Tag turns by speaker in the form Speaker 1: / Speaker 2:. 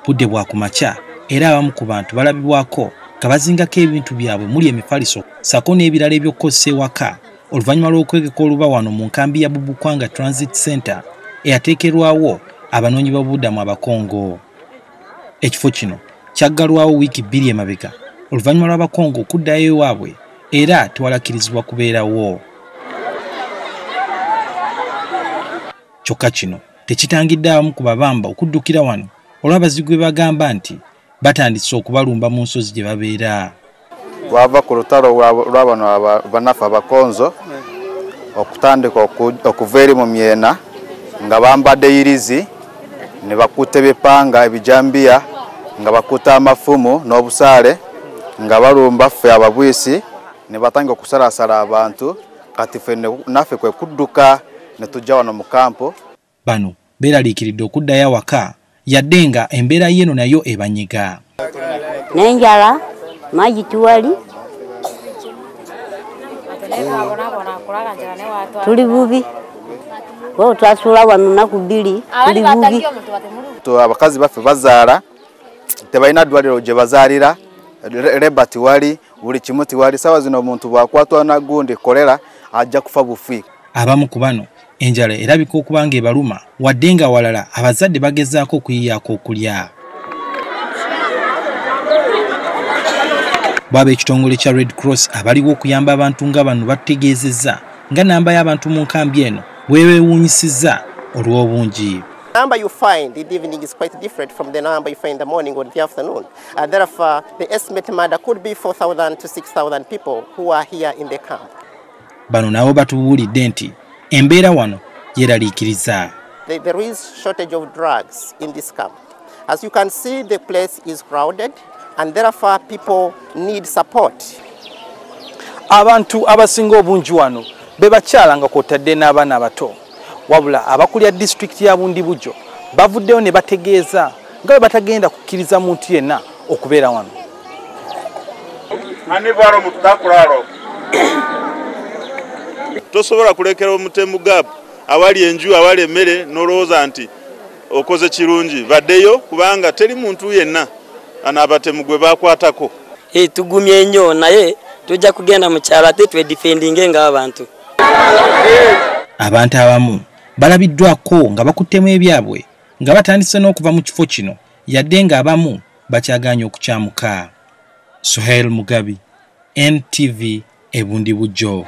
Speaker 1: budde bwa kumakya era abamu ku bantu balabibwako nga bazingako ebintu byabwe muli emifaliso sako n'ebirala eby'okukozesa ewaka oluvannyuma lw'okwegeka oluba wano mu nkambi ya Bubukwanga Transit Center eyateekerwawo abanoonyiboobubudamu abakongo. Ekifo kino kyaggalwawo wiiki 2 emabega oluvannyuma lw'abakongo okuddayo ewaabwe era tewalakirizibwa kubeerawo. Kyokka kino tekitangidde abamu ku babamba okuddukira wano olw'abazigwe bagamba nti batandise okubalumba mu nsozi gye babeera.
Speaker 2: Wava ku lutalo lw'abano banafu abakonzo okutandika okuva eri mu myena nga bambadde irizi ne bakutte ebipanga ebijambiya nga bakutte amafumu n'obusaale nga balumba ffe ababwisi ne batandika okusalasala abantu kati ffe naffe kwe kudduka ne tujja wano mu kampo.
Speaker 1: Bano beeraliikiridde okuddayo awaka yadde nga embeera y'eno nayo ebanyiga.
Speaker 3: N'enjala maji tuwali tuli bubi twasula wano naku 2 tuli bubi.
Speaker 2: Abakazi baffe bazaala tebalina ddwaliro gye bazaalira leba tiwali buli kimu tiwali sawa zino omuntu bwakwatwa na gundi kolera ajja kufa bufi.
Speaker 1: Abamu ku bano enjala erabika okuba nga ebaluma wadde nga walala abazadde bagezaako okuyiyaako okulya. Bwaba ekitongole kya Red Cross abaliwo okuyamba abantu nga bano bategeezezza nga namba y'abantu mu nkambi eno bwebeewuunyisizza olw'obungi.
Speaker 4: The number you find in the evening is quite different from the number you find in the morning or the afternoon. And therefore, the estimated number could be 4,000 to 6,000 people who are here in the camp.
Speaker 1: Bano nabo batubuulidde nti embeera wano yeraliikiriza.
Speaker 4: There is shortage of drugs in this camp. As you can see, the place is crowded and therefore people need support.
Speaker 5: Abantu abasinga obungi wano bebakyala nga kwotadde n'abaana abato. Wabula abakulya district ya Bundibujjo bavuddeyo ne bategeeza nga batagenda kukkiriza muntu yenna okubeera wano.
Speaker 6: Tosobola kulekera omutemu gap awali enju awali emmere n'olowooza nti okoze kirungi baddeyo kubanga teri muntu yenna anabatemu gwe bakwatako.
Speaker 7: Tugumye nnyo naye tujja kugenda mu kyalo ate twedifendinge ng'abantu.
Speaker 1: Abantu abamu balabiddwako nga bakuttemu ebyabwe nga batandise n'okuva mu kifo kino yadde nga abamu bakyagaanye okukyamuka. Suhail Mugabi, NTV, Bundibujjo.